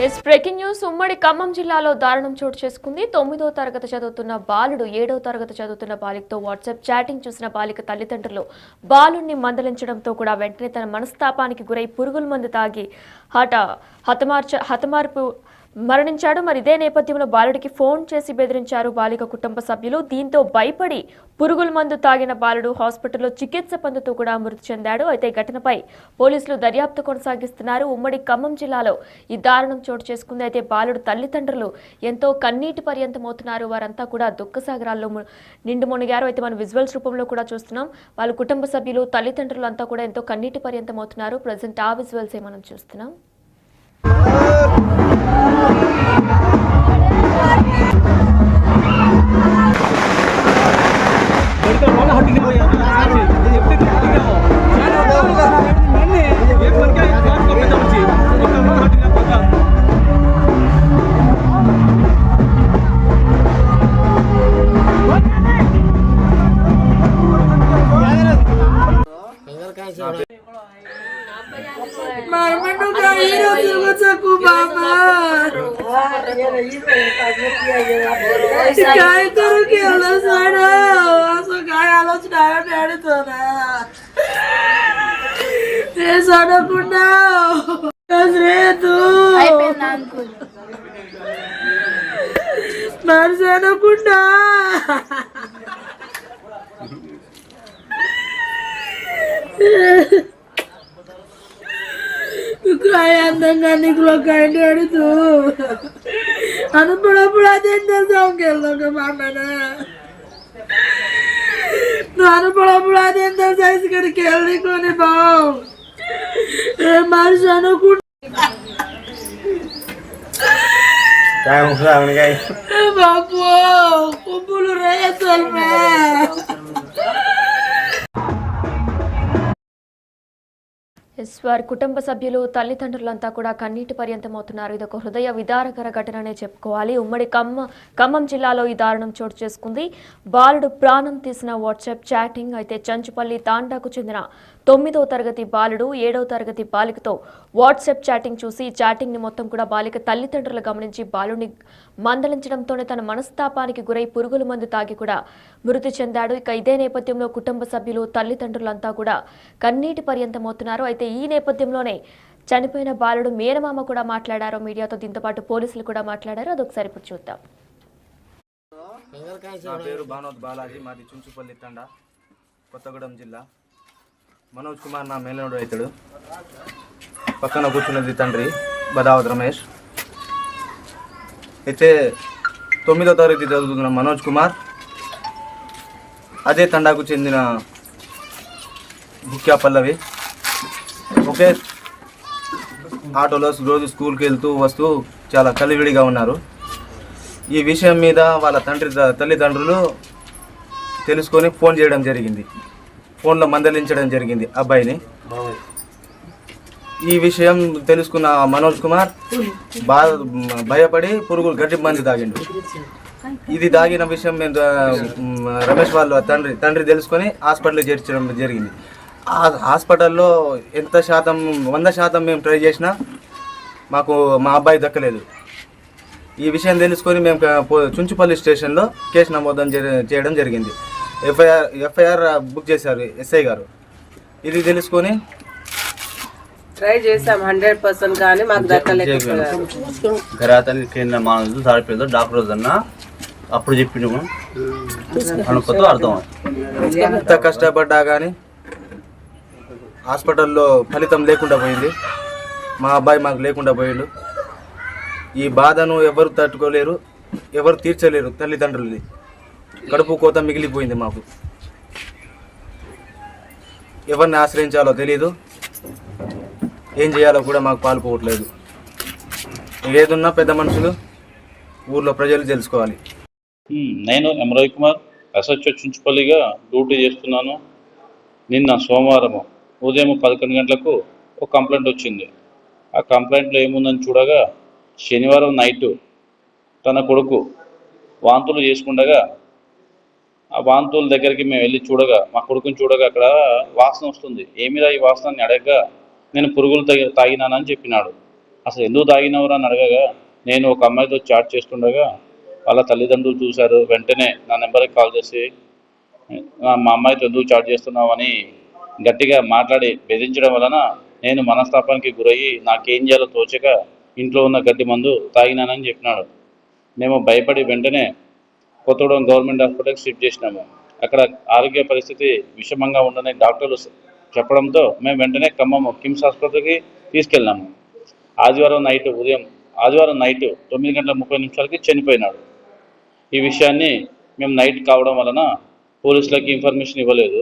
Yes breaking news. ఉమ్మడి ఖమ్మం జిల్లాలో దారుణం చోటు చేసుకుంది. 9వ తరగతి చదువుతున్న బాలుడు 7వ తరగతి చదువుతున్న బాలికతో వాట్సాప్ చాటింగ్ చూసిన బాలిక తల్లిదండ్రులు బాలుడిని మందలించడంతో కూడా వెంటనే తన మనస్తాపానికి గురై పురుగుల మందు తాగి హతమార్పు మరణించాడు. మరి ఇదే నేపథ్యంలో బాలుడికి ఫోన్ చేసి బెదిరించారు బాలిక కుటుంబ సభ్యులు. దీంతో భయపడి పురుగుల మందు తాగిన బాలుడు హాస్పిటల్లో చికిత్స పొందుతూ కూడా మృతి చెందాడు. అయితే ఘటనపై పోలీసులు దర్యాప్తు కొనసాగిస్తున్నారు. ఉమ్మడి ఖమ్మం జిల్లాలో ఈ దారుణం చోటు చేసుకుంది. అయితే బాలుడు తల్లిదండ్రులు ఎంతో కన్నీటి పర్యంతమవుతున్నారు. వారంతా కూడా దుఃఖసాగరాల్లో నిండు మునిగారు. అయితే మనం విజువల్స్ రూపంలో కూడా చూస్తున్నాం. వాళ్ళ కుటుంబ సభ్యులు తల్లిదండ్రులు అంతా కూడా ఎంతో కన్నీటి పర్యంతమవుతున్నారు. ప్రజెంట్ ఆ విజువల్సే మనం చూస్తున్నాం. काय करू केलं सर असं काय आलोच नाही रे सडकुंडा रे तू मार सडकुंडा काय अंदर निघलो काय डॅडी तू आणि पुढा पुढा त्यांच्या जाऊन गेलो ग मामानं आणि पुढा पुढा त्यांच्या जायचं कडे केलं कोणी भाऊ माणसानं कुठ काय म्हटलं काय बापू बोलू रे चल మే వారి కుటుంబ సభ్యులు తల్లిదండ్రులంతా కూడా కన్నీటి పర్యంతమవుతున్నారు. ఇదొక హృదయ విదారకర ఘటననే చెప్పుకోవాలి. ఉమ్మడి ఖమ్మం జిల్లాలో ఈ దారుణం చోటు చేసుకుంది. బాలుడు ప్రాణం తీసిన వాట్సాప్ చాటింగ్. అయితే చంచుపల్లి తాండాకు చెందిన 9వ తరగతి బాలుడు 7వ తరగతి బాలికతో వాట్సాప్ చాటింగ్ చూసి చాటింగ్ ని మొత్తం కూడా బాలిక తల్లిదండ్రులు గమనించి బాలుడిని మందలించడంతోనే తన మనస్తాపానికి గురై పురుగుల మందు తాగి కూడా మృతి చెందాడు. ఇక ఇదే నేపథ్యంలో కుటుంబ సభ్యులు తల్లిదండ్రులంతా కూడా కన్నీటి పర్యంతమవుతున్నారు. అయితే ఈ నేపథ్యంలోనే చనిపోయిన బాలుడు మేనమామ కూడా మాట్లాడారు మీడియాతో. దీంతో పాటు పోలీసులు కూడా మాట్లాడారు. అదొకసారి ఇప్పుడు చూద్దాం. నా పేరు భానోత్ బాలాజీ, మాది చుంచుపల్లి తండ, కొత్తగూడెం జిల్లా. మనోజ్ కుమార్ నా మేనోడు అవుతాడు. పక్కన కూర్చున్నది తండ్రి బదావత్ రమేష్. అయితే 9వ తరగతి చదువుతున్న మనోజ్ కుమార్ అదే తండాకు చెందిన బుక్యా పల్లవి ఒకే ఆటోలో రోజు స్కూల్కి వెళ్తూ వస్తూ చాలా కలివిడిగా ఉన్నారు. ఈ విషయం మీద వాళ్ళ తల్లిదండ్రులు తెలుసుకొని ఫోన్ చేయడం జరిగింది. ఫోన్లో మందలించడం జరిగింది అబ్బాయిని. ఈ విషయం తెలుసుకున్న మనోజ్ కుమార్ భయపడి గడ్డి మంది తాగిండు. ఇది తాగిన విషయం రమేష్ వాళ్ళ తండ్రి తెలుసుకొని హాస్పిటల్కి చేర్చడం జరిగింది. ఆ హాస్పిటల్లో 100% మేము ట్రై చేసినా మాకు మా అబ్బాయి దక్కలేదు. ఈ విషయం తెలుసుకొని మేము చుంచుపల్లి స్టేషన్లో కేసు నమోదు చేయడం జరిగింది. ఎఫ్ఐఆర్ బుక్ చేశారు ఎస్ఐ గారు. ఇది తెలుసుకొని ట్రై చేసాం 100% కానీ మాకు దక్కలేదు. ఘరాతని కేంద్ర మానవులు సాడిపోయిందో డాక్టర్ వద్దన్న అప్పుడు చెప్పినాము అనుకోతో అర్థం. ఎంత కష్టపడ్డా కానీ హాస్పిటల్లో ఫలితం లేకుండా పోయింది. మా అబ్బాయి మాకు లేకుండా పోయిండు. ఈ బాధను ఎవరు తట్టుకోలేరు, ఎవరు తీర్చలేరు. తల్లిదండ్రులది కడుపు కోత మిగిలిపోయింది మాకు. ఎవరిని ఆశ్రయించాలో తెలీదు, ఏం చేయాలో కూడా మాకు పాల్పోవట్లేదు. ఏదున్నా పెద్ద మనుషులు ఊర్లో ప్రజలు తెలుసుకోవాలి. నేను ఎం రవికుమార్ ఎస్హెచ్ఓ చుంచుపల్లిగా డ్యూటీ చేస్తున్నాను. నిన్న సోమవారం ఉదయం 11 గంటలకు ఒక కంప్లైంట్ వచ్చింది. ఆ కంప్లైంట్లో ఏముందని చూడగా శనివారం నైటు తన కొడుకు వాంతులు చేసుకుండగా ఆ వాంతుల దగ్గరికి మేము వెళ్ళి చూడగా మా కొడుకుని చూడగా అక్కడ వాసన వస్తుంది. ఏమిరా ఈ వాసన అని అడగగా నేను పురుగులు తాగినానని చెప్పినాడు. అసలు ఎందుకు తాగినవరా అని అడగగా నేను ఒక అమ్మాయితో చాట్ చేస్తుండగా వాళ్ళ తల్లిదండ్రులు చూశారు. వెంటనే నా నెంబర్కి కాల్ చేసి మా అమ్మాయితో ఎందుకు చాట్ చేస్తున్నావు అని గట్టిగా మాట్లాడి బెదిరించడం వలన నేను మనస్తాపానికి గురయ్యి నాకేం చేయాలో తోచక ఇంట్లో ఉన్న గడ్డి మందు తాగినానని చెప్పినాడు. మేము భయపడి వెంటనే కొత్తగూడెం గవర్నమెంట్ హాస్పిటల్కి షిఫ్ట్ చేసినాము. అక్కడ ఆరోగ్య పరిస్థితి విషమంగా ఉందని డాక్టర్లు చెప్పడంతో మేము వెంటనే ఖమ్మం కిమ్స్ ఆసుపత్రికి తీసుకెళ్ళాము. ఆదివారం నైట్ 9:30 చనిపోయినాడు. ఈ విషయాన్ని మేము నైట్ కావడం వలన పోలీసులకి ఇన్ఫర్మేషన్ ఇవ్వలేదు.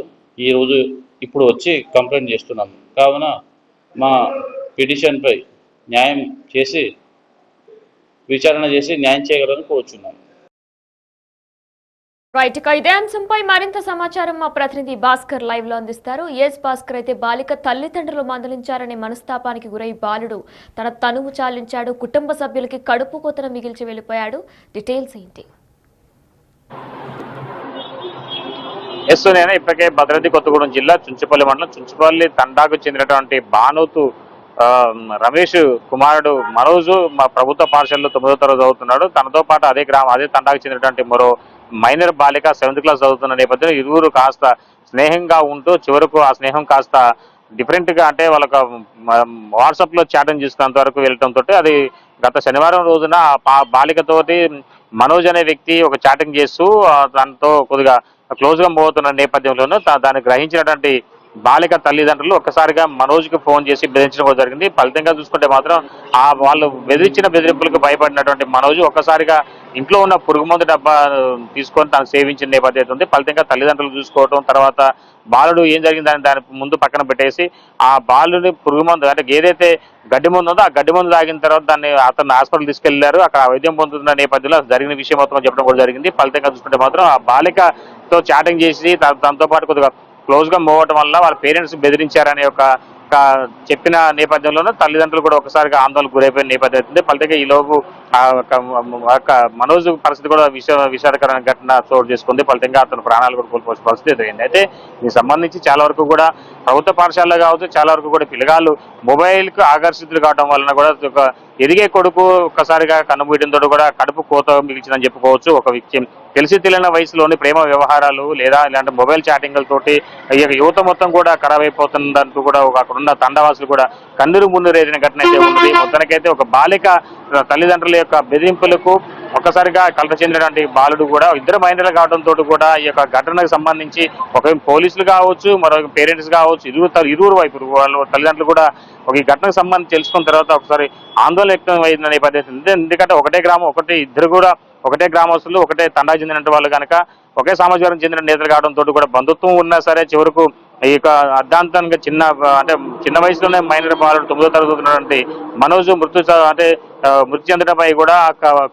ఇప్పుడు వచ్చి కంప్లైంట్ చేస్తున్నాము. కావున మా పిటిషన్పై న్యాయం చేసి విచారణ చేసి న్యాయం చేయగలని కోరుచున్నాము. రైట్, ఇక ఇదే అంశంపై మరింత సమాచారం మా ప్రతినిధి భాస్కర్ లైవ్ లో అందిస్తారు. భాస్కర్, అయితే బాలిక తల్లిదండ్రులు మందలించారనే మనస్తాపానికి గురై బాలుడు తన తనువు చాలించాడు. కుటుంబ సభ్యులకి కడుపు కోతను మిగిల్చి వెళ్ళిపోయాడు. డీటెయిల్స్ ఏంటి? నేను ఇప్పటికే భద్రాద్రి కొత్తగూడెం జిల్లా చుంచుపల్లి మండలం చుంచుపల్లి తండాకు చెందినటువంటి బానోతు రమేష్ కుమారుడు మనోజు మా ప్రభుత్వ పాఠశాలలో 9వ తరగతి చదువుతున్నాడు. తనతో పాటు అదే తండాకు చెందినటువంటి మరో మైనర్ బాలిక 7th క్లాస్ చదువుతున్న నేపథ్యంలో ఇరువురు కాస్త స్నేహంగా ఉంటూ చివరకు ఆ స్నేహం కాస్త డిఫరెంట్ గా, అంటే వాళ్ళకి వాట్సాప్ లో చాటింగ్ చేసుకున్నంత వరకు వెళ్ళటంతో అది గత శనివారం రోజున బాలికతోటి మనోజ్ అనే వ్యక్తి ఒక చాటింగ్ చేస్తూ దాంతో కొద్దిగా క్లోజ్ గా పోతున్న నేపథ్యంలోనూ దాన్ని గ్రహించినటువంటి బాలిక తల్లిదండ్రులు ఒక్కసారిగా మనోజ్కి ఫోన్ చేసి బెదిరించడం కూడా జరిగింది. ఫలితంగా చూసుకుంటే మాత్రం వాళ్ళు బెదిరించిన బెదిరింపులకు భయపడినటువంటి మనోజ్ ఒక్కసారిగా ఇంట్లో ఉన్న పురుగు మందు డబ్బా తీసుకొని తను సేవించిన నేపథ్యం ఉంది. ఫలితంగా తల్లిదండ్రులు చూసుకోవడం, తర్వాత బాలుడు ఏం జరిగిందని దాని ముందు పక్కన పెట్టేసి ఆ బాలుని పురుగు మందు, అంటే ఏదైతే గడ్డి మందు ఉందో ఆ గడ్డి మందు తాగిన తర్వాత అతను హాస్పిటల్ తీసుకెళ్లారు. అక్కడ వైద్యం పొందుతున్న నేపథ్యంలో జరిగిన విషయం మొత్తం చెప్పడం కూడా జరిగింది. ఫలితంగా చూసుకుంటే మాత్రం ఆ బాలికతో చాటింగ్ చేసి దాంతో పాటు కొద్దిగా క్లోజ్ గా పోవటం వల్ల వాళ్ళ పేరెంట్స్ బెదిరించారనే ఒక చెప్పిన నేపథ్యంలోనూ తల్లిదండ్రులు కూడా ఒకసారిగా ఆందోళనకు గురైపోయిన నేపథ్యం ఉంది. ఫలితంగా ఈ లోపు మనోజ్ పరిస్థితి కూడా విషాదకరమైన ఘటన చోటు చేసుకుంది. ఫలితంగా అతను ప్రాణాలు కూడా కోల్పోసిన పరిస్థితి ఎదురైంది. అయితే దీనికి సంబంధించి చాలా వరకు కూడా ప్రభుత్వ పాఠశాలలో కావచ్చు, చాలా వరకు కూడా పిల్లగాళ్ళు మొబైల్ కు ఆకర్షితులు కావడం వలన కూడా ఒక ఎదిగే కొడుకు ఒక్కసారిగా కన్నుమూయడంతో కూడా కడుపు కోత మిగిల్చిందని చెప్పుకోవచ్చు. ఒక విషయం తెలిసి తెలియని వయసులోని ప్రేమ వ్యవహారాలు లేదా ఇలాంటి మొబైల్ చాటింగ్లతోటి యువత మొత్తం కూడా ఖరాబ్ అయిపోతుందంటూ కూడా అక్కడ ఉన్న తండవాసులు కూడా కన్నురు ముందు రేసిన ఘటన అయితే ఉంది. మొత్తానికైతే ఒక బాలిక తల్లిదండ్రుల యొక్క బెదిరింపులకు ఒక్కసారిగా కలత చెందినటువంటి బాలుడు కూడా ఇద్దరు మైనర్లు కావడంతో కూడా ఈ యొక్క ఘటనకు సంబంధించి ఒక పోలీసులు కావచ్చు, మరో పేరెంట్స్ కావచ్చు, ఇరువురు వైపు వాళ్ళు తల్లిదండ్రులు కూడా ఒక ఈ ఘటనకు సంబంధించి తెలుసుకున్న తర్వాత ఒకసారి ఆందోళన వ్యక్తం అయిన నేపథ్యం. ఎందుకంటే ఇద్దరు కూడా ఒకటే గ్రామస్తులు, ఒకటే తండా చెందిన వాళ్ళు కనుక ఒకే సామాజిక వర్గం చెందిన నేతలు కావడంతో కూడా బంధుత్వం ఉన్నా సరే చివరకు ఈ యొక్క అర్ధాంతంగా చిన్న వయసులోనే మైనర్ బాలుడు 9వ తరగతి చదువుతున్నటువంటి మనోజ్ మృతి చెందడంపై కూడా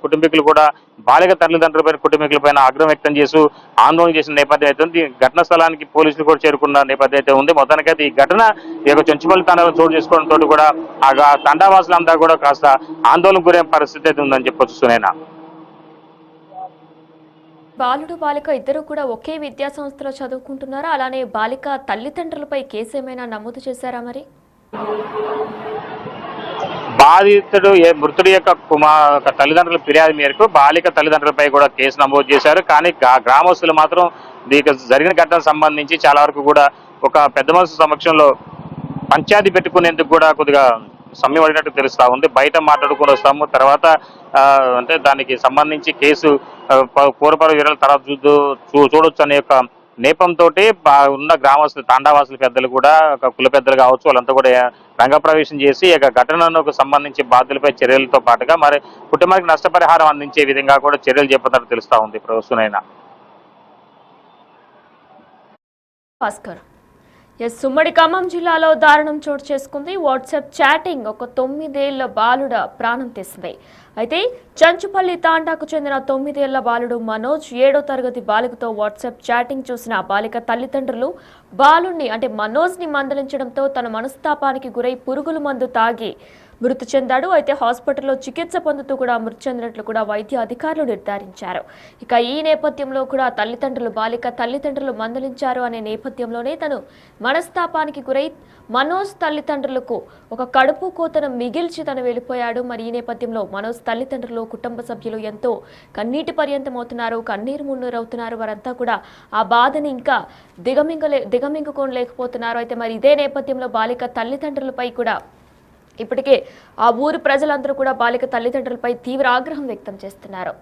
కుటుంబీకులు కూడా బాలిక తల్లిదండ్రులపైన కుటుంబీకులపైన ఆగ్రహం వ్యక్తం చేస్తూ ఆందోళన చేసిన నేపథ్యం అయితే ఘటనా స్థలానికి పోలీసులు కూడా చేరుకున్న నేపథ్యం అయితే ఉంది. మొత్తానికైతే ఈ ఘటన ఈ యొక్క చుంచుపల్లి తండాలో చోటు చేసుకోవడంతో కూడా ఆ తండావాసులంతా కూడా కాస్త ఆందోళన గురైన పరిస్థితి అయితే ఉందని చెప్పొచ్చు. సునైనా, బాలుడు బాలిక ఇద్దరు కూడా ఒకే విద్యా సంస్థలో చదువుకుంటున్నారా? అలానే బాలిక తల్లిదండ్రులపై కేసు ఏమైనా నమోదు చేశారా? మరి బాధితుడు మృతుడి యొక్క తల్లిదండ్రుల ఫిర్యాదు మేరకు బాలిక తల్లిదండ్రులపై కూడా కేసు నమోదు చేశారు. కానీ గ్రామస్తులు మాత్రం దీనికి జరిగిన ఘటనకు సంబంధించి చాలా వరకు కూడా ఒక పెద్ద మనుషుల సమక్షంలో పంచాయతీ పెట్టుకునేందుకు కూడా కొద్దిగా సమయం పడినట్టు తెలుస్తా ఉంది. బయట మాట్లాడుకుని వస్తాము, తర్వాత అంటే దానికి సంబంధించి కేసు పూర్వపర వివరాల తర్వాత చూడొచ్చు అనే యొక్క నేపంతో ఉన్న గ్రామస్తులు, తాండావాసుల పెద్దలు కూడా కుల పెద్దలు కావచ్చు, వాళ్ళంతా కూడా రంగప్రవేశం చేసి ఈ ఘటనకు సంబంధించి బాధ్యులపై చర్యలతో పాటుగా మరి కుటుంబానికి నష్టపరిహారం అందించే విధంగా కూడా చర్యలు చేపట్టినట్టు తెలుస్తా ఉంది. ప్రస్తుతనైనా భాస్కర్, ఉమ్మడి ఖమ్మం జిల్లాలో దారుణం చోటు చేసుకుంది. వాట్సాప్ చాటింగ్ ఒక 9 ఏళ్ల బాలుడ ప్రాణం తీసింది. అయితే చంచుపల్లి తాండాకు చెందిన 9 ఏళ్ల బాలుడు మనోజ్ 7వ తరగతి బాలికతో వాట్సాప్ చాటింగ్ చూసిన బాలిక తల్లిదండ్రులు బాలుడిని మనోజ్ని మందలించడంతో తన మనస్తాపానికి గురై పురుగుల మందు తాగి మృతి చెందాడు. అయితే హాస్పిటల్లో చికిత్స పొందుతూ కూడా మృతి చెందినట్లు కూడా వైద్య అధికారులు నిర్ధారించారు. ఇక ఈ నేపథ్యంలో కూడా బాలిక తల్లిదండ్రులు మందలించారు అనే నేపథ్యంలోనే తను మనస్తాపానికి గురై మనోజ్ తల్లిదండ్రులకు ఒక కడుపు కోతను మిగిల్చి తను వెళ్ళిపోయాడు. మరి ఈ నేపథ్యంలో మనోజ్ తల్లిదండ్రులు, కుటుంబ సభ్యులు ఎంతో కన్నీటి పర్యంతమవుతున్నారు, కన్నీరు మున్నీరవుతున్నారు. వారంతా కూడా ఆ బాధని ఇంకా దిగమింగుకోలేకపోతున్నారు. అయితే మరి ఇదే నేపథ్యంలో బాలిక తల్లిదండ్రులపై కూడా ఇప్పటికే ఆ ఊరు ప్రజలందరూ కూడా బాలిక తల్లిదండ్రులపై తీవ్ర ఆగ్రహం వ్యక్తం చేస్తున్నారు.